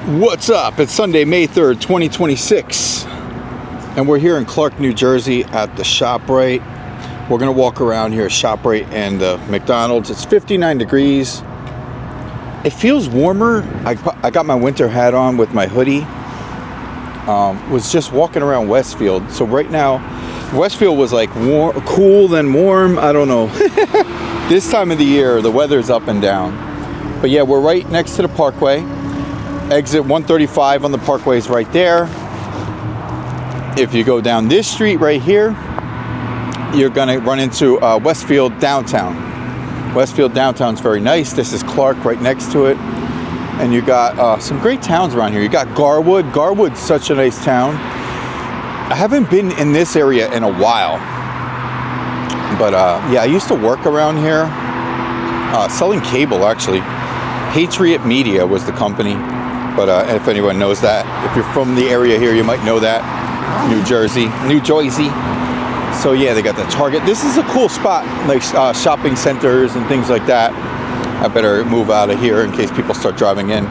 What's up? It's Sunday, May 3rd, 2026. And we're here in Clark, New Jersey at the ShopRite. We're going to walk around here at ShopRite and McDonald's. It's 59 degrees. It feels warmer. I got my winter hat on with my hoodie. Was just walking around Westfield. So right now, Westfield was like cool then warm. I don't know. This time of the year, the weather's up and down. But yeah, we're right next to the Parkway. Exit 135 on the Parkway is right there. If you go down this street right here, you're gonna run into Westfield downtown. Westfield downtown's very nice. This is Clark right next to it. And you got some great towns around here. You got Garwood. Garwood's such a nice town. I haven't been in this area in a while. But yeah, I used to work around here selling cable actually. Patriot Media was the company. But if anyone knows that, if you're from the area here, you might know that. New Jersey. So yeah, they got the Target. This is a cool spot, like shopping centers and things like that. I better move out of here in case people start driving in.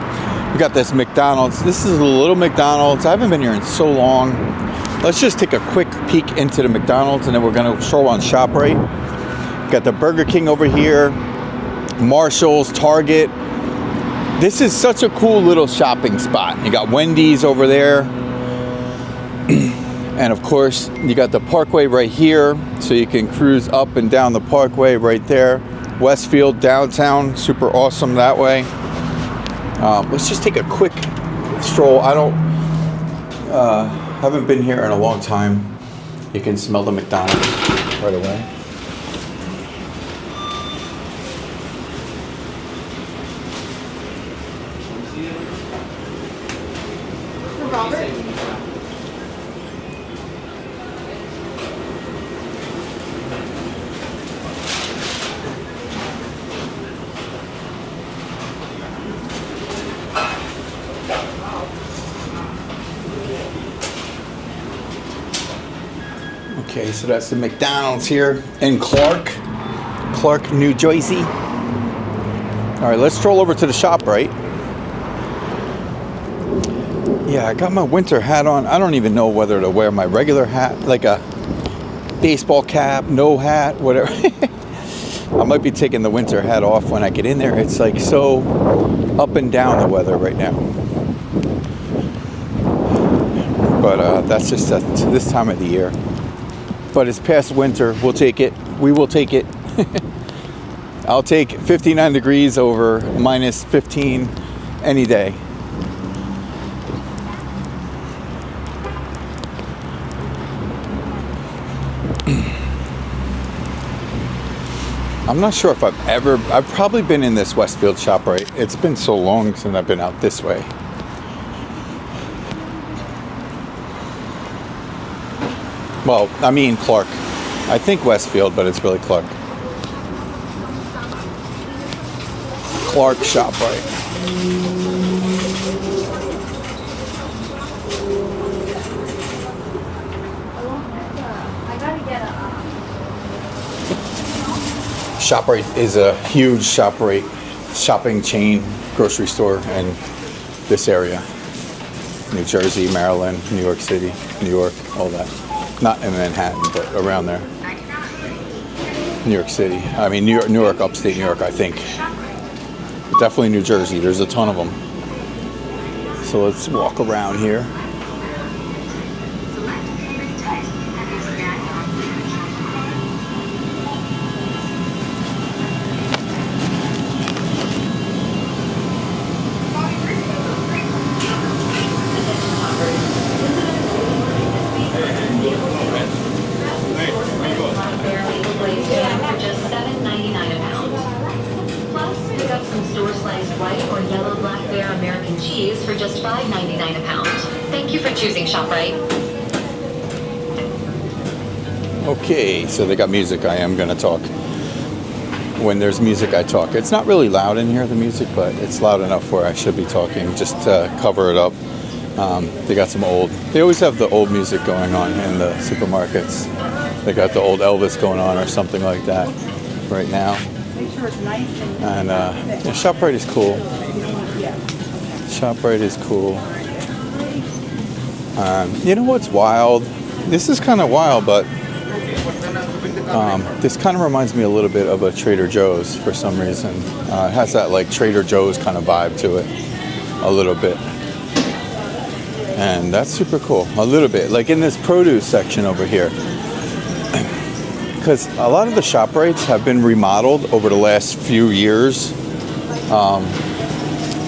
We got this McDonald's. This is a little McDonald's. I haven't been here in so long. Let's just take a quick peek into the McDonald's and then we're gonna stroll on ShopRite. Got the Burger King over here, Marshall's, Target. This is such a cool little shopping spot. You got Wendy's over there. And of course, you got the Parkway right here. So you can cruise up and down the Parkway right there. Westfield downtown, super awesome that way. Let's just take a quick stroll. I haven't been here in a long time. You can smell the McDonald's right away. Okay, so that's the McDonald's here in Clark, New Jersey. All right, let's stroll over to the ShopRite. Yeah, I got my winter hat on. I don't even know whether to wear my regular hat, like a baseball cap, no hat, whatever. I might be taking the winter hat off when I get in there. It's like so up and down the weather right now. But that's just this time of the year. But it's past winter. We'll take it. We will take it. I'll take 59 degrees over minus 15 any day. I'm not sure if I've probably been in this Westfield ShopRite. It's been so long since I've been out this way. Well, I mean Clark. I think Westfield, but it's really Clark. Clark ShopRite. ShopRite is a huge shopping chain, grocery store in this area. New Jersey, Maryland, New York City, New York, all that. Not in Manhattan, but around there. New York City. I mean, New York, upstate New York, I think. Definitely New Jersey. There's a ton of them. So let's walk around here. For just $5.99 a pound. Thank you for choosing ShopRite. Okay, so they got music. I am gonna talk. When there's music, I talk. It's not really loud in here, the music, but it's loud enough where I should be talking just to cover it up. They got they always have the old music going on in the supermarkets. They got the old Elvis going on or something like that right now. And yeah, ShopRite is cool. ShopRite is cool. You know what's wild? This is kind of wild, but this kind of reminds me a little bit of a Trader Joe's for some reason. It has that like Trader Joe's kind of vibe to it, a little bit. And that's super cool, a little bit. Like in this produce section over here. Because a lot of the ShopRites have been remodeled over the last few years.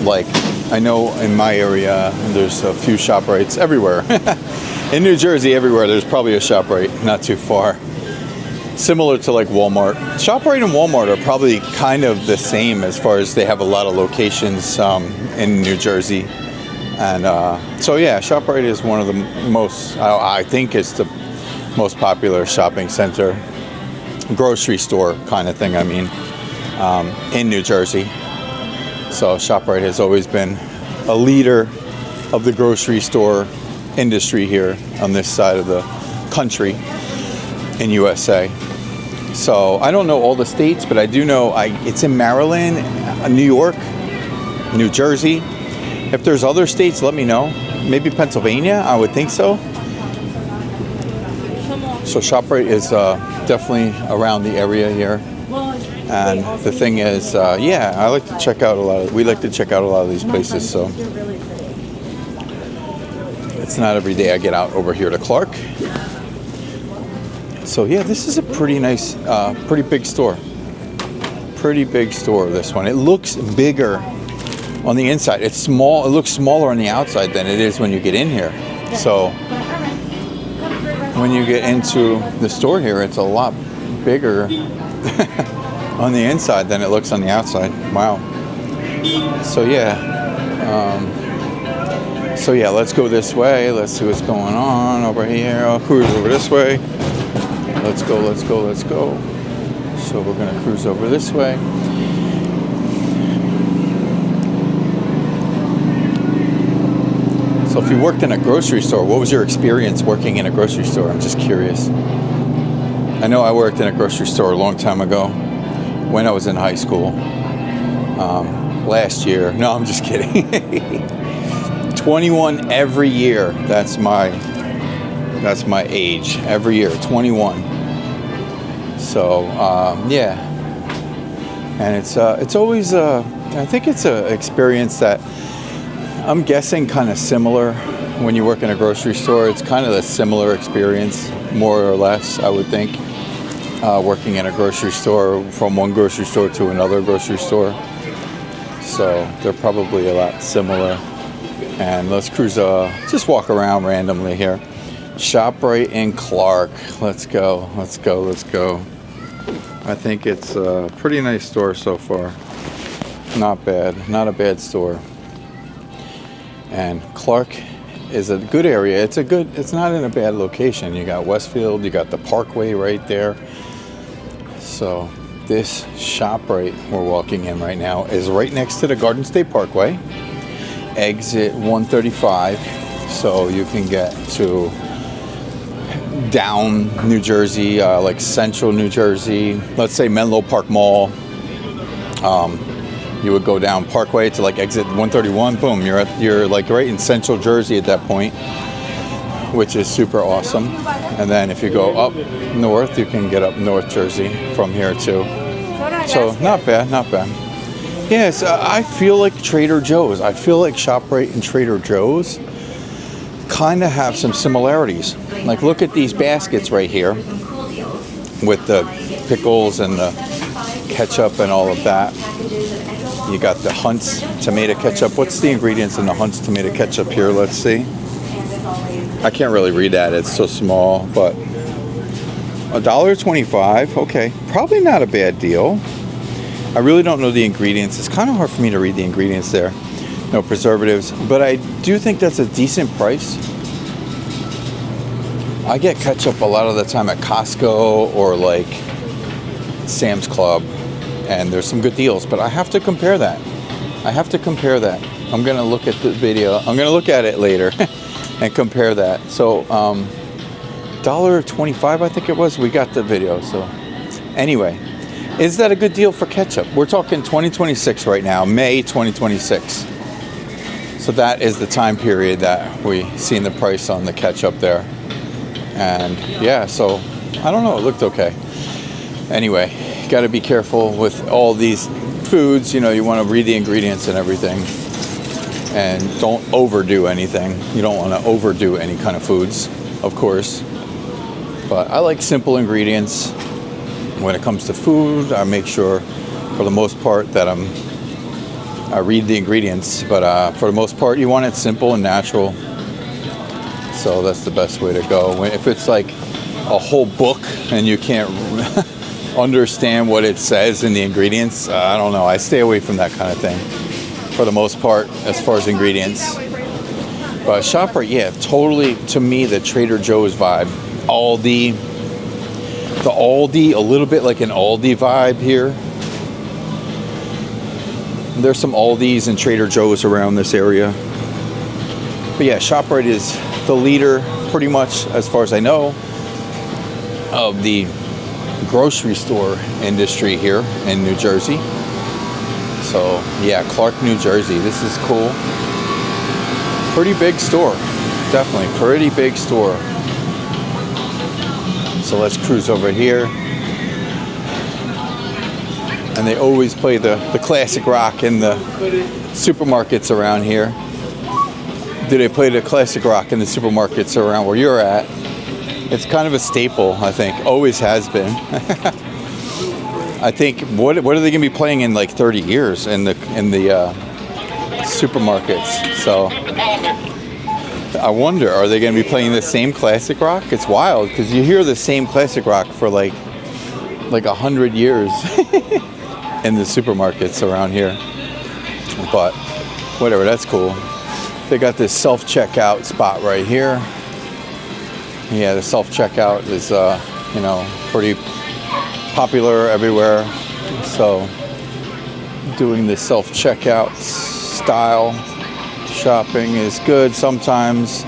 Like, I know in my area, there's a few ShopRites everywhere. In New Jersey, everywhere, there's probably a ShopRite, not too far. Similar to like Walmart. ShopRite and Walmart are probably kind of the same as far as they have a lot of locations in New Jersey. And so yeah, ShopRite is one of the most, I think it's the most popular shopping center, grocery store kind of thing, I mean, in New Jersey. So ShopRite has always been a leader of the grocery store industry here on this side of the country in USA. So I don't know all the states, but I do know it's in Maryland, New York, New Jersey. If there's other states, let me know. Maybe Pennsylvania, I would think so. So ShopRite is definitely around the area here. And the thing is, yeah, I like to check out we like to check out a lot of these places, so it's not every day I get out over here to Clark. So yeah, this is a pretty nice, pretty big store. Pretty big store, this one. It looks bigger on the inside. It's small, it looks smaller on the outside than it is when you get in here. So when you get into the store here, it's a lot bigger on the inside than it looks on the outside. Wow. So yeah, let's go this way. Let's see what's going on over here. I'll cruise over this way. Let's go, let's go, let's go. So we're gonna cruise over this way. So if you worked in a grocery store, what was your experience working in a grocery store? I'm just curious. I know I worked in a grocery store a long time ago when I was in high school. Last year. No, I'm just kidding. 21 every year. That's my age. Every year, 21. So yeah. And it's always I think it's an experience that I'm guessing kind of similar when you work in a grocery store. It's kind of a similar experience, more or less, I would think. Working in a grocery store, from one grocery store to another grocery store. So they're probably a lot similar. And let's cruise, just walk around randomly here. ShopRite in Clark. Let's go, let's go, let's go. I think it's a pretty nice store so far. Not bad, not a bad store. And Clark is a good area. It's not in a bad location. You got Westfield, you got the Parkway right there. So this ShopRite we're walking in right now is right next to the Garden State Parkway, exit 135. So you can get to down New Jersey, like central New Jersey. Let's say Menlo Park Mall. You would go down Parkway to like exit 131. Boom, you're like right in central Jersey at that point, which is super awesome. And then if you go up north, you can get up North Jersey from here too. So not bad, not bad. Yes, I feel like Trader Joe's. I feel like ShopRite and Trader Joe's kind of have some similarities. Like look at these baskets right here with the pickles and the ketchup and all of that. You got the Hunt's tomato ketchup. What's the ingredients in the Hunt's tomato ketchup here? Let's see. I can't really read that. It's so small, but $1.25. Okay, probably not a bad deal. I really don't know the ingredients. It's kind of hard for me to read the ingredients there. No preservatives, but I do think that's a decent price. I get ketchup a lot of the time at Costco or like Sam's Club, and there's some good deals, but I have to compare that. I'm gonna look at the video. I'm gonna look at it later and compare that. So $1.25 I think it was. We got the video. So anyway, is that a good deal for ketchup? We're talking 2026 right now, May 2026. So that is the time period that we seen the price on the ketchup there. And yeah, so I don't know, it looked okay. Anyway, got to be careful with all these foods. You know, you want to read the ingredients and everything, and don't overdo anything. You don't want to overdo any kind of foods, of course. But I like simple ingredients. When it comes to food, I make sure, for the most part, that I read the ingredients. But for the most part, you want it simple and natural. So that's the best way to go. If it's like a whole book and you can't understand what it says in the ingredients, I don't know. I stay away from that kind of thing for the most part as far as ingredients. But ShopRite, yeah, totally, to me, the Trader Joe's vibe. The Aldi, a little bit like an Aldi vibe here. There's some Aldis and Trader Joe's around this area. But yeah, ShopRite is the leader, pretty much, as far as I know, of the grocery store industry here in New Jersey. So yeah, Clark, New Jersey. This is cool. Pretty big store. Definitely pretty big store. So let's cruise over here. And they always play the classic rock in the supermarkets around here. Do they play the classic rock in the supermarkets around where you're at? It's kind of a staple, I think. Always has been. I think, what are they going to be playing in like 30 years in the supermarkets? So I wonder, are they going to be playing the same classic rock? It's wild because you hear the same classic rock for like 100 years in the supermarkets around here. But whatever, that's cool. They got this self-checkout spot right here. Yeah, the self-checkout is, pretty popular everywhere. So doing the self-checkout style shopping is good sometimes.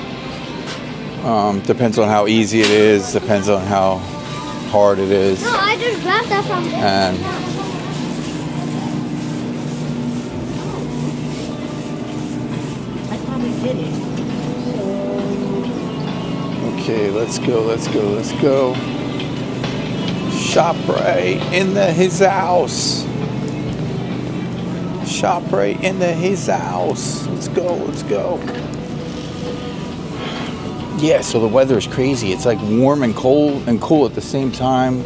Depends on how easy it is. Depends on how hard it is. No, I just grabbed that from there. And I probably did it. okay, let's go. ShopRite in his house. ShopRite in his house. Let's go. Yeah, so the weather is crazy. It's like warm and cold and cool at the same time.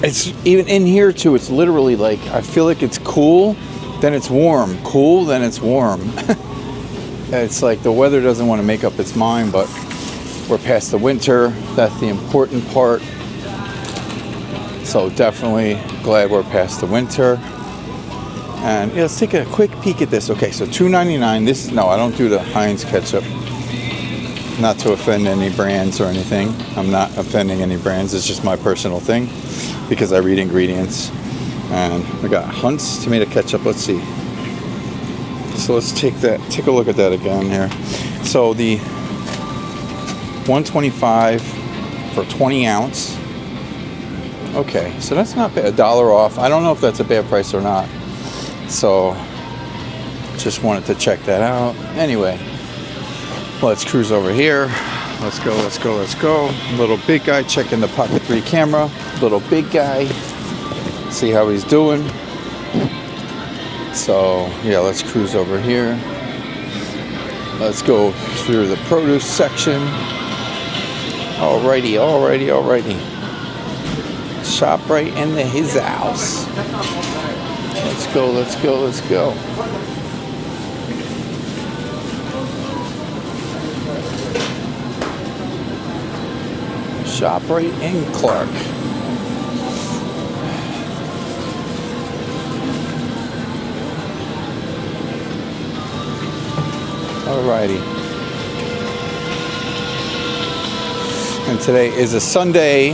It's even in here too. It's literally like, I feel like it's cool, then it's warm. Cool, then it's warm. It's like the weather doesn't want to make up its mind, but we're past the winter. That's the important part. So definitely glad we're past the winter. And yeah, let's take a quick peek at this. Okay, so $2.99. No, I don't do the Heinz ketchup. Not to offend any brands or anything. I'm not offending any brands. It's just my personal thing because I read ingredients. And we got Hunt's tomato ketchup. Let's see. So let's take a look at that again here. So the $1.25 for 20 ounce. Okay, so that's not bad. $1 off. I don't know if that's a bad price or not. So just wanted to check that out. Anyway, let's cruise over here. Let's go. Little big guy checking the Pocket 3 camera. Little big guy. See how he's doing. So yeah, let's cruise over here. Let's go through the produce section. Alrighty. ShopRite in his house. Let's go. ShopRite in Clark. Alrighty. And today is a Sunday,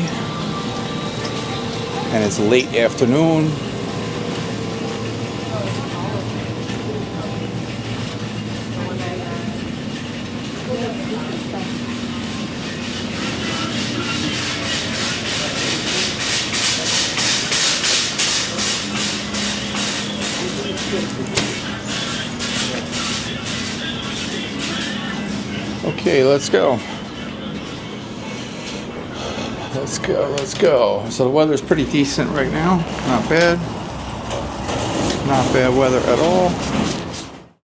and it's late afternoon. Okay, let's go. Let's go, let's go. So the weather's pretty decent right now. Not bad. Not bad weather at all.